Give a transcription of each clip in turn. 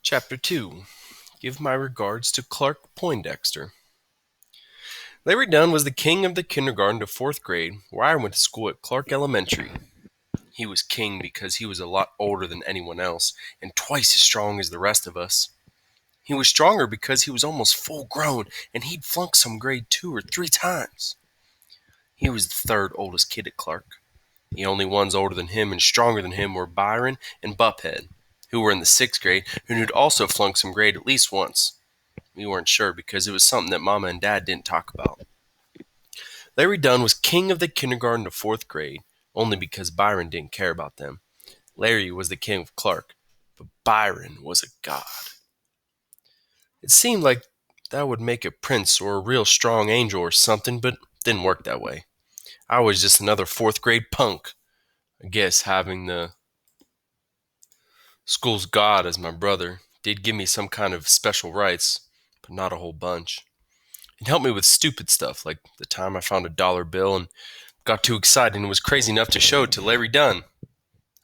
Chapter 2. Give my regards to Clark Poindexter. Larry Dunn was the king of the kindergarten to 4th grade, where I went to school at Clark Elementary. He was king because he was a lot older than anyone else, and twice as strong as the rest of us. He was stronger because he was almost full grown, and he'd flunked some grade 2 or 3 times. He was the third oldest kid at Clark. The only ones older than him and stronger than him were Byron and Bupphead, who were in the 6th grade and who'd also flunked some grade at least once. We weren't sure because it was something that Mama and Dad didn't talk about. Larry Dunn was king of the kindergarten to 4th grade, only because Byron didn't care about them. Larry was the king of Clark, but Byron was a god. It seemed like that would make a prince or a real strong angel or something, but it didn't work that way. I was just another 4th grade punk. I guess having the school's god as my brother did give me some kind of special rights, but not a whole bunch. It helped me with stupid stuff, like the time I found a dollar bill and got too excited and was crazy enough to show it to Larry Dunn.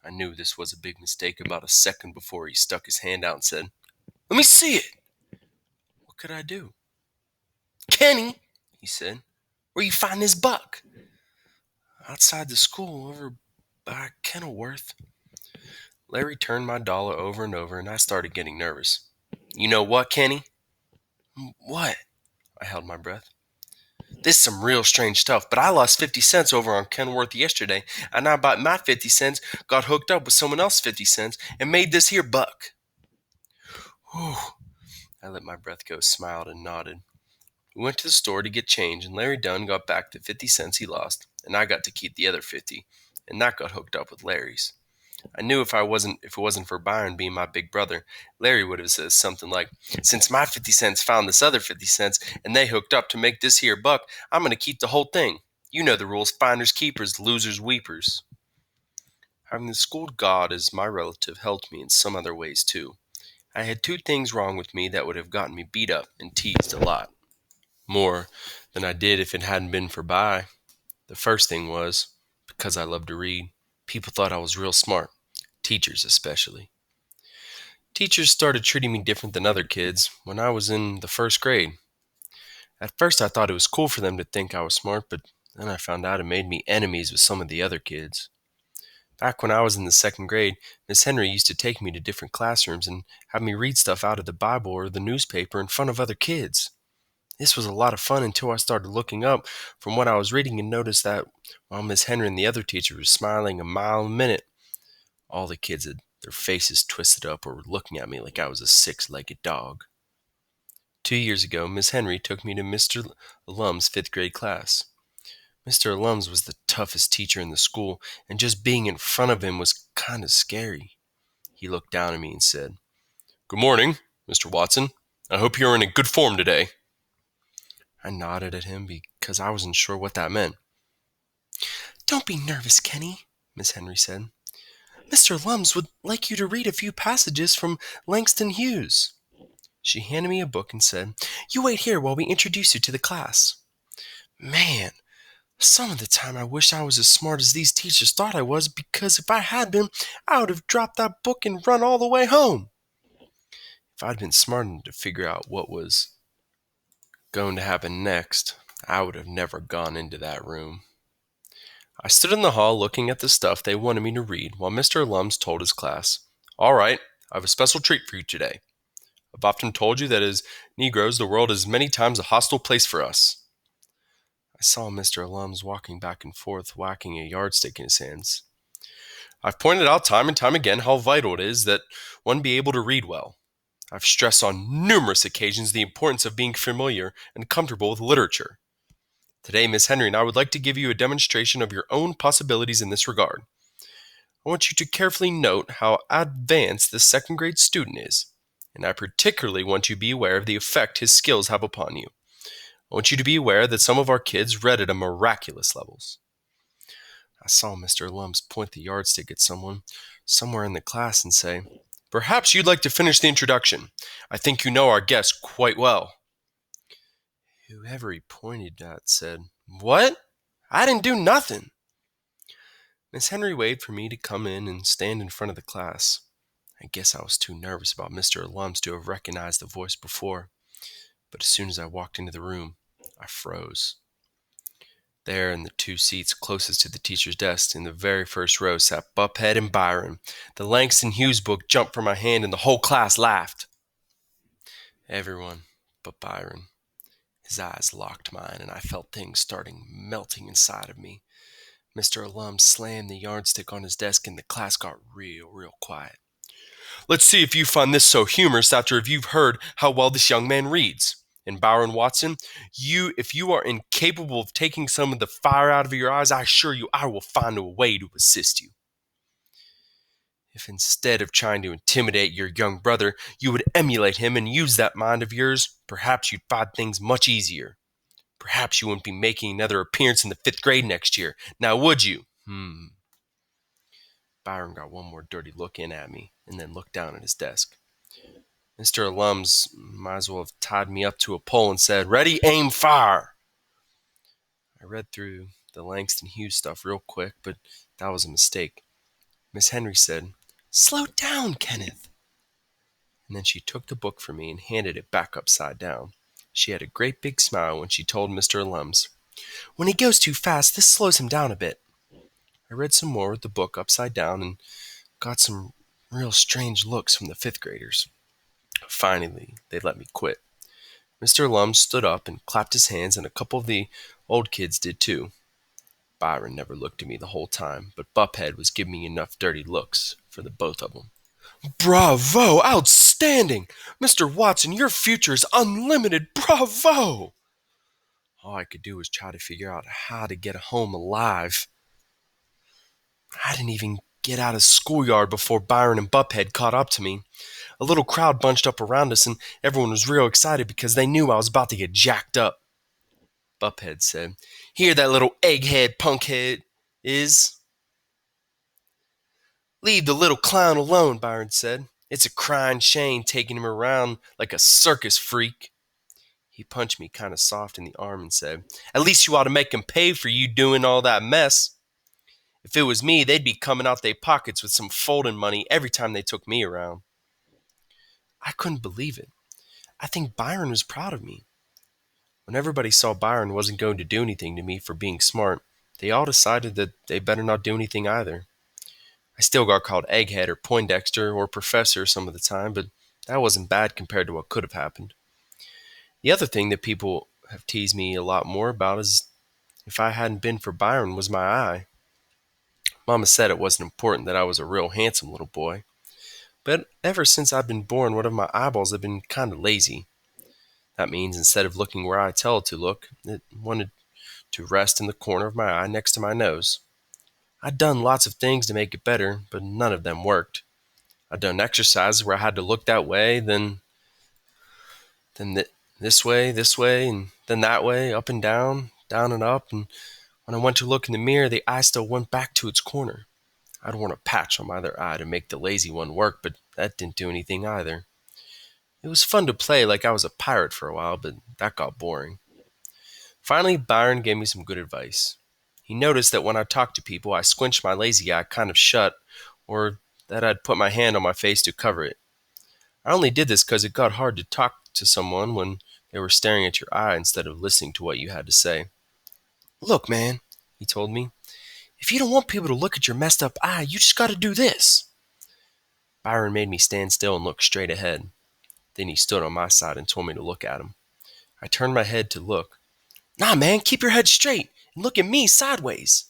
I knew this was a big mistake about a second before he stuck his hand out and said, "Let me see it." What could I do? "Kenny," he said, "where you find this buck?" "Outside the school, over by Kenilworth." Larry turned my dollar over and over, and I started getting nervous. "You know what, Kenny?" "What?" I held my breath. "This is some real strange stuff, but I lost 50 cents over on Kenworth yesterday, and I bought my 50 cents, got hooked up with someone else's 50 cents, and made this here buck." Whew. I let my breath go, smiled, and nodded. We went to the store to get change, and Larry Dunn got back the 50 cents he lost, and I got to keep the other 50, and that got hooked up with Larry's. I knew if it wasn't for Byron being my big brother, Larry would have said something like, "Since my 50 cents found this other 50 cents and they hooked up to make this here buck, I'm going to keep the whole thing. You know the rules, finders keepers, losers weepers." Having the schooled god as my relative helped me in some other ways too. I had 2 things wrong with me that would have gotten me beat up and teased a lot. More than I did if it hadn't been for By. The first thing was, because I loved to read, people thought I was real smart. Teachers especially. Teachers started treating me different than other kids when I was in the 1st grade. At first I thought it was cool for them to think I was smart, but then I found out it made me enemies with some of the other kids. Back when I was in the 2nd grade, Miss Henry used to take me to different classrooms and have me read stuff out of the Bible or the newspaper in front of other kids. This was a lot of fun until I started looking up from what I was reading and noticed that while Miss Henry and the other teachers were smiling a mile a minute, all the kids had their faces twisted up or were looking at me like I was a 6-legged dog. 2 years ago, Miss Henry took me to Mr. Alum's 5th grade class. Mr. Alums was the toughest teacher in the school, and just being in front of him was kind of scary. He looked down at me and said, "Good morning, Mr. Watson. I hope you're in a good form today." I nodded at him because I wasn't sure what that meant. "Don't be nervous, Kenny," Miss Henry said. "Mr. Lums would like you to read a few passages from Langston Hughes." She handed me a book and said, "You wait here while we introduce you to the class." Man, some of the time I wish I was as smart as these teachers thought I was, because if I had been, I would have dropped that book and run all the way home. If I'd been smart enough to figure out what was going to happen next, I would have never gone into that room. I stood in the hall looking at the stuff they wanted me to read while Mr. Lums told his class, "All right, I have a special treat for you today. I've often told you that as Negroes the world is many times a hostile place for us." I saw Mr. Lums walking back and forth, whacking a yardstick in his hands. "I've pointed out time and time again how vital it is that one be able to read well. I've stressed on numerous occasions the importance of being familiar and comfortable with literature. Today, Miss Henry and I would like to give you a demonstration of your own possibilities in this regard. I want you to carefully note how advanced the 2nd grade student is, and I particularly want you to be aware of the effect his skills have upon you. I want you to be aware that some of our kids read at a miraculous levels." I saw Mr. Lums point the yardstick at someone somewhere in the class and say, "Perhaps you'd like to finish the introduction. I think you know our guest quite well." Whoever he pointed at said, "What? I didn't do nothing." Miss Henry waited for me to come in and stand in front of the class. I guess I was too nervous about Mr. Alums to have recognized the voice before, but as soon as I walked into the room, I froze. There, in the two seats closest to the teacher's desk, in the very first row, sat Buphead and Byron. The Langston Hughes book jumped from my hand, and the whole class laughed. Everyone but Byron. His eyes locked mine, and I felt things starting melting inside of me. Mr. Alum slammed the yardstick on his desk, and the class got real quiet. Let's see if you find this so humorous after you've heard how well this young man reads. And Byron Watson, if you are incapable of taking some of the fire out of your eyes, I assure you I will find a way to assist you. If instead of trying to intimidate your young brother, you would emulate him and use that mind of yours, perhaps you'd find things much easier. Perhaps you wouldn't be making another appearance in the 5th grade next year. Now, would you? Byron got one more dirty look in at me and then looked down at his desk. Mr. Alums might as well have tied me up to a pole and said, "Ready, aim, fire!" I read through the Langston Hughes stuff real quick, but that was a mistake. Miss Henry said, "Slow down, Kenneth." And then she took the book from me and handed it back upside down. She had a great big smile when she told Mr. Alums, "When he goes too fast, this slows him down a bit." I read some more with the book upside down and got some real strange looks from the 5th graders. Finally, they let me quit. Mr. Alums stood up and clapped his hands, and a couple of the old kids did too. Byron never looked at me the whole time, but Buphead was giving me enough dirty looks for the both of them. "Bravo! Outstanding! Mr. Watson, your future is unlimited! Bravo!" All I could do was try to figure out how to get home alive. I didn't even get out of schoolyard before Byron and Buphead caught up to me. A little crowd bunched up around us, and everyone was real excited because they knew I was about to get jacked up. Buphead said, "Here that little egghead punkhead is." "Leave the little clown alone," Byron said. "It's a crying shame taking him around like a circus freak." He punched me kind of soft in the arm and said, "At least you ought to make him pay for you doing all that mess. If it was me, they'd be coming out their pockets with some folding money every time they took me around." I couldn't believe it. I think Byron was proud of me. When everybody saw Byron wasn't going to do anything to me for being smart, they all decided that they better not do anything either. I still got called Egghead or Poindexter or Professor some of the time, but that wasn't bad compared to what could have happened. The other thing that people have teased me a lot more about is if I hadn't been for Byron was my eye. Mama said it wasn't important that I was a real handsome little boy. But ever since I've been born, one of my eyeballs have been kind of lazy. That means instead of looking where I tell it to look, it wanted to rest in the corner of my eye next to my nose. I'd done lots of things to make it better, but none of them worked. I'd done exercises where I had to look that way, then this way, and then that way, up and down and up, and when I went to look in the mirror, the eye still went back to its corner. I'd worn a patch on my other eye to make the lazy one work, but that didn't do anything either. It was fun to play like I was a pirate for a while, but that got boring. Finally, Byron gave me some good advice. He noticed that when I talked to people, I squinched my lazy eye kind of shut, or that I'd put my hand on my face to cover it. I only did this because it got hard to talk to someone when they were staring at your eye instead of listening to what you had to say. "Look, man," he told me, "if you don't want people to look at your messed up eye, you just gotta do this." Byron made me stand still and look straight ahead. Then he stood on my side and told me to look at him. I turned my head to look. "Nah, man, keep your head straight and look at me sideways."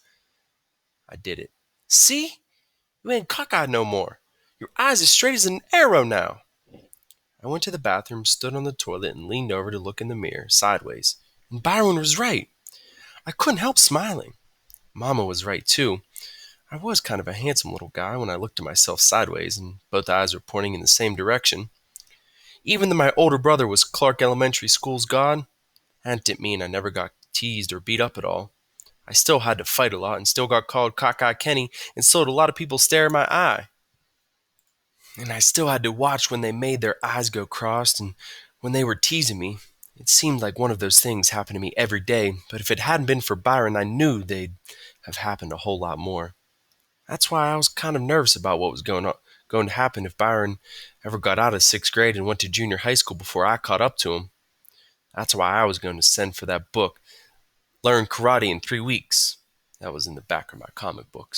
I did it. "See? You ain't cockeyed no more. Your eye's as straight as an arrow now." I went to the bathroom, stood on the toilet, and leaned over to look in the mirror, sideways. And Byron was right. I couldn't help smiling. Mama was right, too. I was kind of a handsome little guy when I looked at myself sideways, and both eyes were pointing in the same direction. Even though my older brother was Clark Elementary School's god, that didn't mean I never got teased or beat up at all. I still had to fight a lot and still got called Cockeye Kenny, and still had a lot of people stare at my eye. And I still had to watch when they made their eyes go crossed and when they were teasing me. It seemed like one of those things happened to me every day, but if it hadn't been for Byron, I knew they'd have happened a whole lot more. That's why I was kind of nervous about what was going going to happen if Byron ever got out of 6th grade and went to junior high school before I caught up to him. That's why I was going to send for that book, Learn Karate in 3 Weeks. That was in the back of my comic books.